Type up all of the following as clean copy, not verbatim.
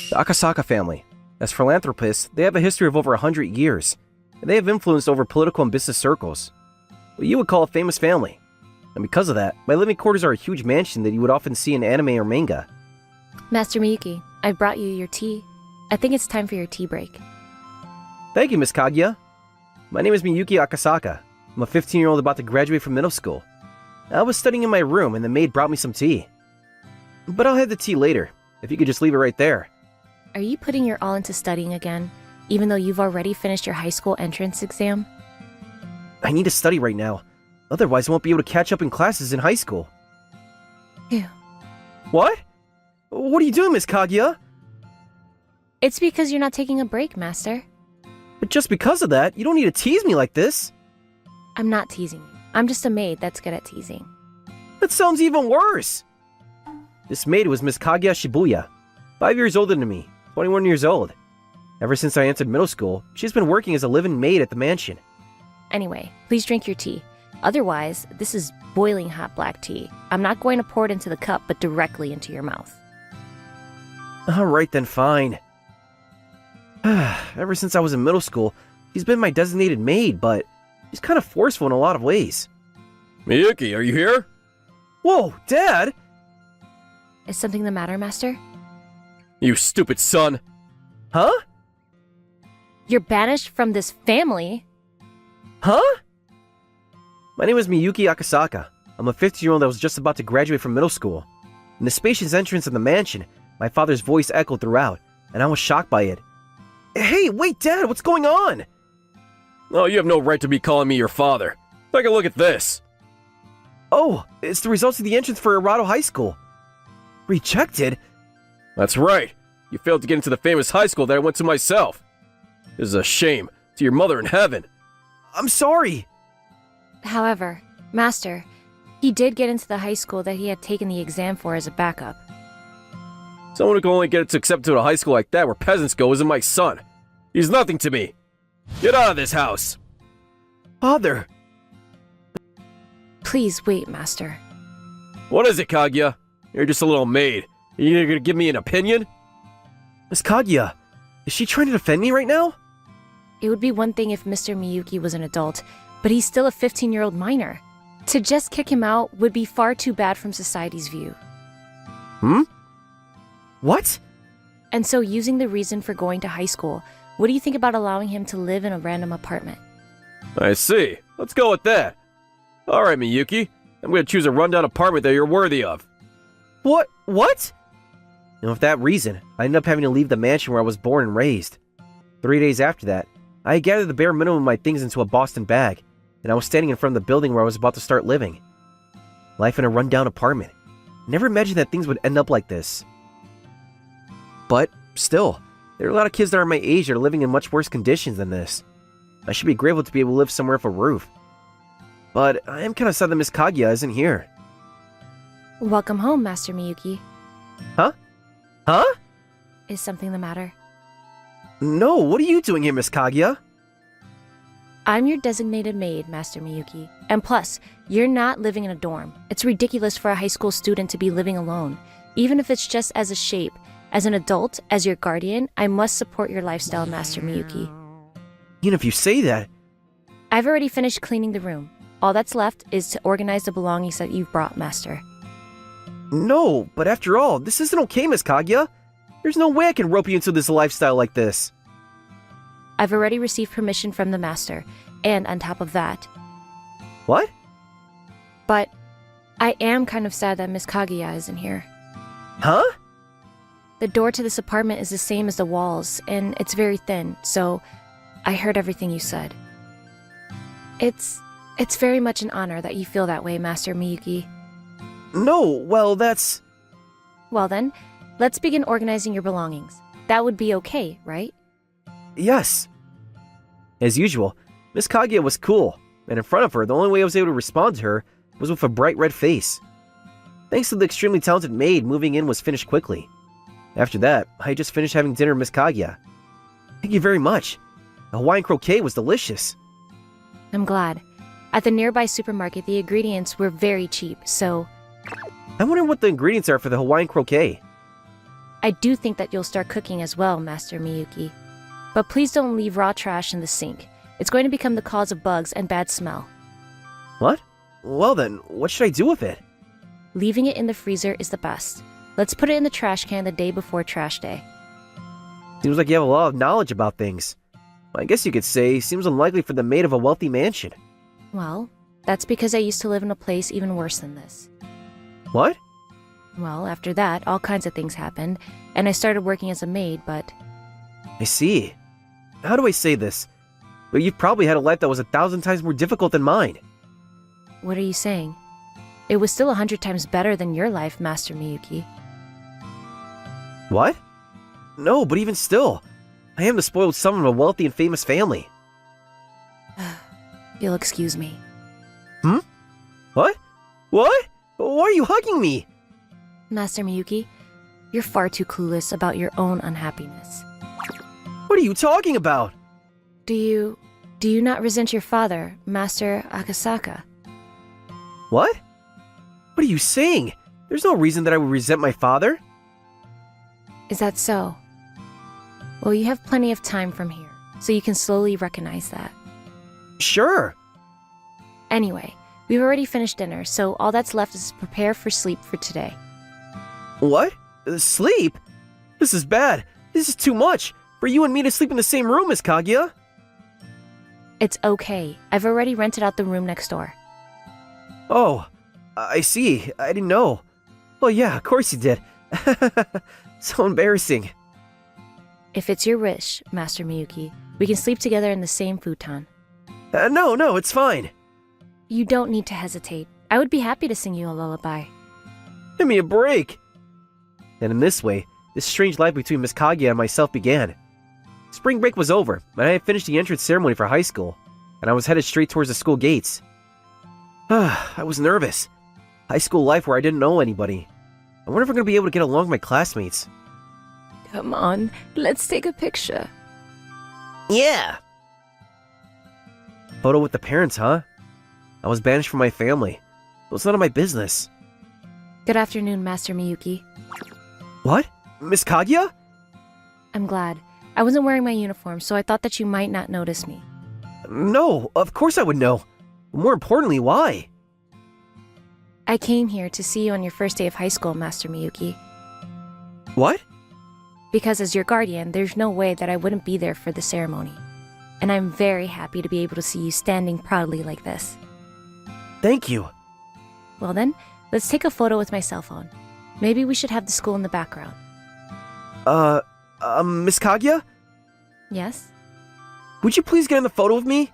The Akasaka family. As philanthropists, they have a history of over 100 years, and they have influenced over political and business circles. What you would call a famous family. And because of that, my living quarters are a huge mansion that you would often see in anime or manga. Master Miyuki, I brought you your tea. I think it's time for your tea break. Thank you, Miss Kaguya. My name is Miyuki Akasaka. I'm a 15-year-old about to graduate from middle school. I was studying in my room and the maid brought me some tea. But I'll have the tea later, if you could just leave it right there. Are you putting your all into studying again, even though you've already finished your high school entrance exam? I need to study right now. Otherwise, I won't be able to catch up in classes in high school. Ew. What? What are you doing, Miss Kaguya? It's because you're not taking a break, Master. But just because of that, you don't need to tease me like this. I'm not teasing you. I'm just a maid that's good at teasing. That sounds even worse. This maid was Miss Kaguya Shibuya, 5 years older than me, 21 years old. Ever since I entered middle school, she's been working as a live-in maid at the mansion. Anyway, please drink your tea. Otherwise, this is boiling hot black tea. I'm not going to pour it into the cup, but directly into your mouth. Alright then, fine. Ever since I was in middle school, she's been my designated maid, but she's kind of forceful in a lot of ways. Miyuki, are you here? Whoa, Dad! Is something the matter, Master? You stupid son! Huh? You're banished from this family? Huh? My name is Miyuki Akasaka. I'm a 15-year-old that was just about to graduate from middle school. In the spacious entrance of the mansion, my father's voice echoed throughout, and I was shocked by it. Hey, wait, Dad, what's going on? Oh, you have no right to be calling me your father. Take a look at this. Oh, it's the results of the entrance for Arado High School. Rejected? That's right. You failed to get into the famous high school that I went to myself. This is a shame to your mother in heaven. I'm sorry. However, Master, he did get into the high school that he had taken the exam for as a backup. Someone who can only get accepted to a high school like that where peasants go isn't my son. He's nothing to me. Get out of this house. Father. Please wait, Master. What is it, Kaguya? You're just a little maid. Are you gonna give me an opinion? Miss Kaguya, is she trying to defend me right now? It would be one thing if Mr. Miyuki was an adult, but he's still a 15-year-old minor. To just kick him out would be far too bad from society's view. What? And so using the reason for going to high school, what do you think about allowing him to live in a random apartment? I see. Let's go with that. Alright, Miyuki. I'm gonna choose a rundown apartment that you're worthy of. What? And with that reason, I ended up having to leave the mansion where I was born and raised. 3 days after that, I gathered the bare minimum of my things into a Boston bag, and I was standing in front of the building where I was about to start living. Life in a rundown apartment. Never imagined that things would end up like this. But, still, there are a lot of kids that are my age that are living in much worse conditions than this. I should be grateful to be able to live somewhere with a roof. But I am kind of sad that Miss Kaguya isn't here. Welcome home, Master Miyuki. Huh? Is something the matter? No, what are you doing here, Miss Kaguya? I'm your designated maid, Master Miyuki. And plus, you're not living in a dorm. It's ridiculous for a high school student to be living alone, even if it's just as a shape. As an adult, as your guardian, I must support your lifestyle, Master Miyuki. Even if you say that... I've already finished cleaning the room. All that's left is to organize the belongings that you've brought, Master. No, but after all, this isn't okay, Miss Kaguya. There's no way I can rope you into this lifestyle like this. I've already received permission from the Master, and on top of that... What? But I am kind of sad that Miss Kaguya isn't here. Huh? The door to this apartment is the same as the walls, and it's very thin, so I heard everything you said. It's very much an honor that you feel that way, Master Miyuki. No, well, that's... Well then, let's begin organizing your belongings. That would be okay, right? Yes. As usual, Miss Kaguya was cool, and in front of her, the only way I was able to respond to her was with a bright red face. Thanks to the extremely talented maid, moving in was finished quickly. After that, I just finished having dinner with Miss Kaguya. Thank you very much. The Hawaiian croquet was delicious. I'm glad. At the nearby supermarket, the ingredients were very cheap, so... I wonder what the ingredients are for the Hawaiian croquet. I do think that you'll start cooking as well, Master Miyuki. But please don't leave raw trash in the sink. It's going to become the cause of bugs and bad smell. What? Well then, what should I do with it? Leaving it in the freezer is the best. Let's put it in the trash can the day before trash day. Seems like you have a lot of knowledge about things. I guess you could say, seems unlikely for the maid of a wealthy mansion. Well, that's because I used to live in a place even worse than this. What? Well, after that, all kinds of things happened, and I started working as a maid, but... I see. How do I say this? But you've probably had a life that was 1,000 times more difficult than mine. What are you saying? It was still 100 times better than your life, Master Miyuki. What? No, but even still, I am the spoiled son of a wealthy and famous family. You'll excuse me. What? What? Why are you hugging me? Master Miyuki, you're far too clueless about your own unhappiness. What are you talking about? Do you not resent your father, Master Akasaka? What? What are you saying? There's no reason that I would resent my father. Is that so? Well, you have plenty of time from here, so you can slowly recognize that. Sure. Anyway, we've already finished dinner, so all that's left is to prepare for sleep for today. What? Sleep? This is bad. This is too much. For you and me to sleep in the same room, Miss Kaguya. It's okay. I've already rented out the room next door. Oh, I see. I didn't know. Well, yeah, of course you did. So embarrassing. If it's your wish, Master Miyuki, we can sleep together in the same futon. No, it's fine. You don't need to hesitate. I would be happy to sing you a lullaby. Give me a break. And in this way, this strange life between Miss Kaguya and myself began. Spring break was over, and I had finished the entrance ceremony for high school, and I was headed straight towards the school gates. I was nervous. High school life where I didn't know anybody. I wonder if I'm going to be able to get along with my classmates. Come on, let's take a picture. Yeah! Photo with the parents, huh? I was banished from my family. But it's none of my business. Good afternoon, Master Miyuki. What? Miss Kaguya? I'm glad. I wasn't wearing my uniform, so I thought that you might not notice me. No, of course I would know. More importantly, why? I came here to see you on your first day of high school, Master Miyuki. What? Because as your guardian, there's no way that I wouldn't be there for the ceremony. And I'm very happy to be able to see you standing proudly like this. Thank you. Well then, let's take a photo with my cell phone. Maybe we should have the school in the background. Miss Kaguya? Yes? Would you please get in the photo with me?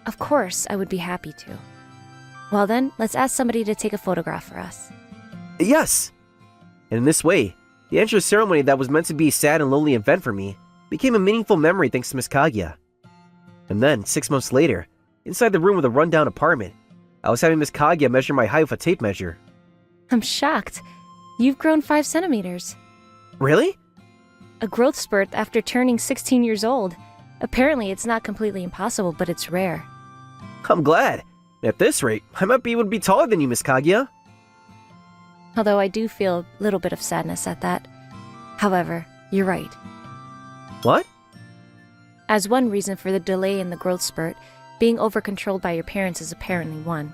Of course, I would be happy to. Well then, let's ask somebody to take a photograph for us. Yes! And in this way, the entrance ceremony that was meant to be a sad and lonely event for me became a meaningful memory thanks to Miss Kaguya. And then, 6 months later, inside the room of the rundown apartment, I was having Miss Kaguya measure my height with a tape measure. I'm shocked. You've grown 5 centimeters. Really? A growth spurt after turning 16 years old. Apparently, it's not completely impossible, but it's rare. I'm glad. At this rate, I might be able to be taller than you, Miss Kaguya. Although I do feel a little bit of sadness at that. However, you're right. What? As one reason for the delay in the growth spurt, being over-controlled by your parents is apparently one.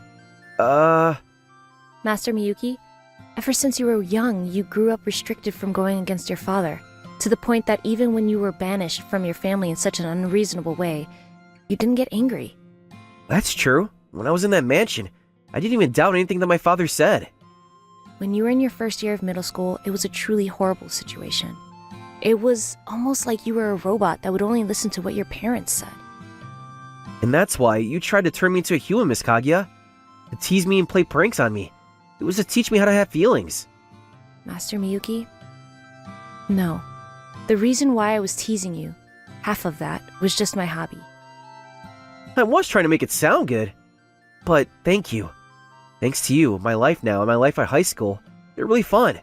Master Miyuki, ever since you were young, you grew up restricted from going against your father, to the point that even when you were banished from your family in such an unreasonable way, you didn't get angry. That's true. When I was in that mansion, I didn't even doubt anything that my father said. When you were in your first year of middle school, it was a truly horrible situation. It was almost like you were a robot that would only listen to what your parents said. And that's why you tried to turn me into a human, Miss Kaguya. To tease me and play pranks on me. It was to teach me how to have feelings. Master Miyuki? No. The reason why I was teasing you, half of that, was just my hobby. I was trying to make it sound good. But thank you. Thanks to you, my life now and my life at high school, they're really fun.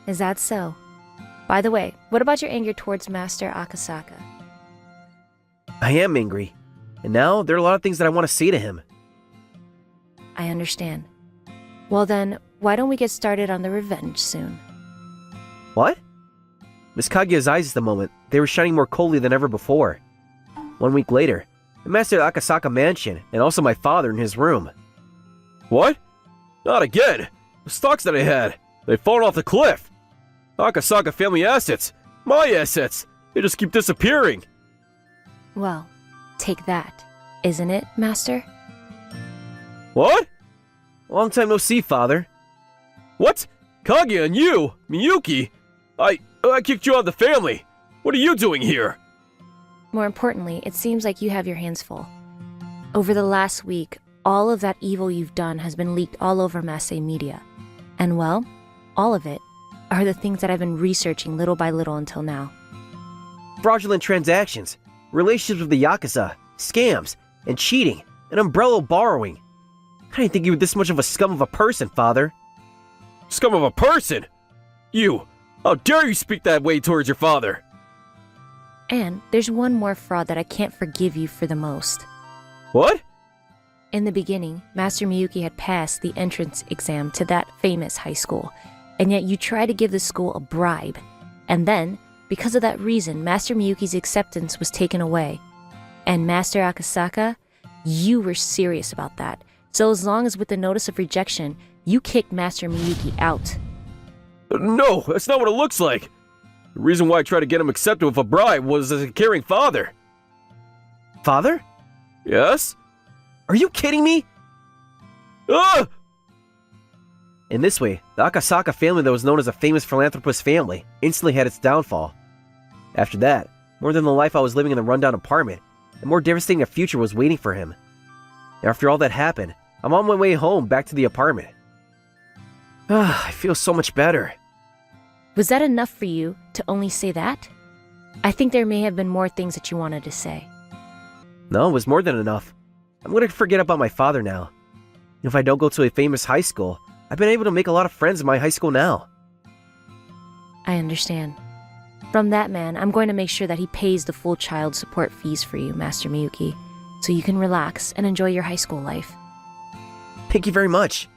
Is that so? By the way, what about your anger towards Master Akasaka? I am angry. And now, there are a lot of things that I want to say to him. I understand. Well then, why don't we get started on the revenge soon? What? Miss Kaguya's eyes at the moment, they were shining more coldly than ever before. 1 week later, I mastered the Akasaka mansion and also my father in his room. What? Not again! The stocks that I had, they've fallen off the cliff! Akasaka family assets! My assets! They just keep disappearing! Well, take that, isn't it, Master? What? Long time no see, father. What? Kaguya and you? Miyuki? I kicked you out of the family! What are you doing here? More importantly, it seems like you have your hands full. Over the last week, all of that evil you've done has been leaked all over mass media. And well, all of it are the things that I've been researching little by little until now. Fraudulent transactions, relationships with the Yakuza, scams, and cheating, and umbrella borrowing. I didn't think you were this much of a scum of a person, father. Scum of a person? You! How dare you speak that way towards your father? And there's one more fraud that I can't forgive you for the most. What? In the beginning, Master Miyuki had passed the entrance exam to that famous high school, and yet you tried to give the school a bribe. And then, because of that reason, Master Miyuki's acceptance was taken away. And Master Akasaka, you were serious about that. So as long as with the notice of rejection, you kicked Master Miyuki out. No, that's not what it looks like. The reason why I tried to get him accepted with a bribe was as a caring father. Father? Yes? Are you kidding me? Ah! In this way, the Akasaka family that was known as a famous philanthropist family instantly had its downfall. After that, more than the life I was living in the rundown apartment, a more devastating a future was waiting for him. After all that happened, I'm on my way home back to the apartment. I feel so much better. Was that enough for you to only say that? I think there may have been more things that you wanted to say. No, it was more than enough. I'm going to forget about my father now. If I don't go to a famous high school, I've been able to make a lot of friends in my high school now. I understand. From that man, I'm going to make sure that he pays the full child support fees for you, Master Miyuki, so you can relax and enjoy your high school life. Thank you very much.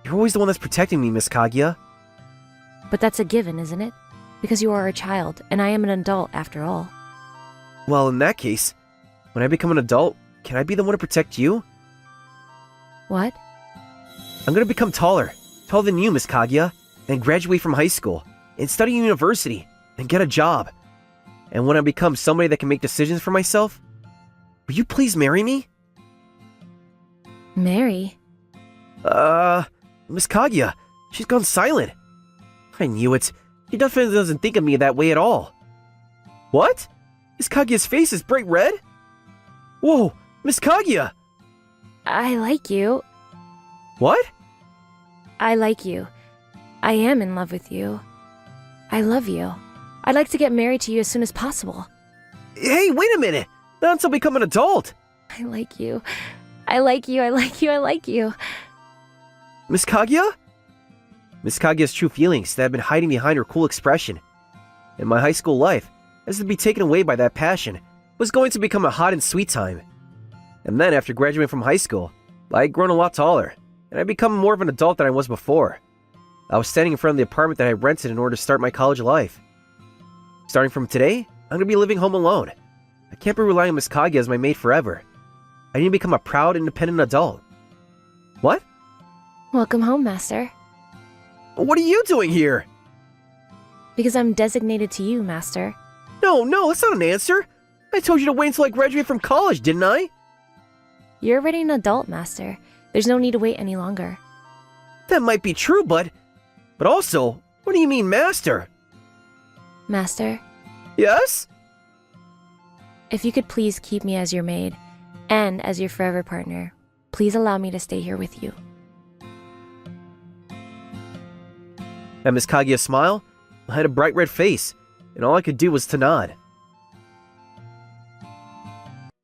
You're always the one that's protecting me, Miss Kaguya. But that's a given, isn't it? Because you are a child, and I am an adult after all. Well, in that case, when I become an adult, can I be the one to protect you? What? I'm going to become taller than you, Miss Kaguya, and graduate from high school, and study university, and get a job. And when I become somebody that can make decisions for myself, will you please marry me? Marry? Miss Kaguya, she's gone silent. I knew it. She definitely doesn't think of me that way at all. What? Miss Kaguya's face is bright red? Whoa, Miss Kaguya! I like you. What? I like you. I am in love with you. I love you. I'd like to get married to you as soon as possible. Hey, wait a minute! Not until I become an adult! I like you. I like you, I like you, I like you. Miss Kaguya? Miss Kaguya's true feelings that had been hiding behind her cool expression. In my high school life, as to be taken away by that passion, was going to become a hot and sweet time. And then after graduating from high school, I had grown a lot taller, and I'd become more of an adult than I was before. I was standing in front of the apartment that I rented in order to start my college life. Starting from today, I'm going to be living home alone. I can't be relying on Miss Kaguya as my maid forever. I need to become a proud, independent adult. What? Welcome home, Master. What are you doing here? Because I'm designated to you, Master. No, that's not an answer. I told you to wait until I graduate from college, didn't I? You're already an adult, Master. There's no need to wait any longer. That might be true, but also, what do you mean, master? Master, Yes? if you could please keep me as your maid, and as your forever partner, please allow me to stay here with you. At Miss Kaguya's smile, I had a bright red face, and all I could do was to nod.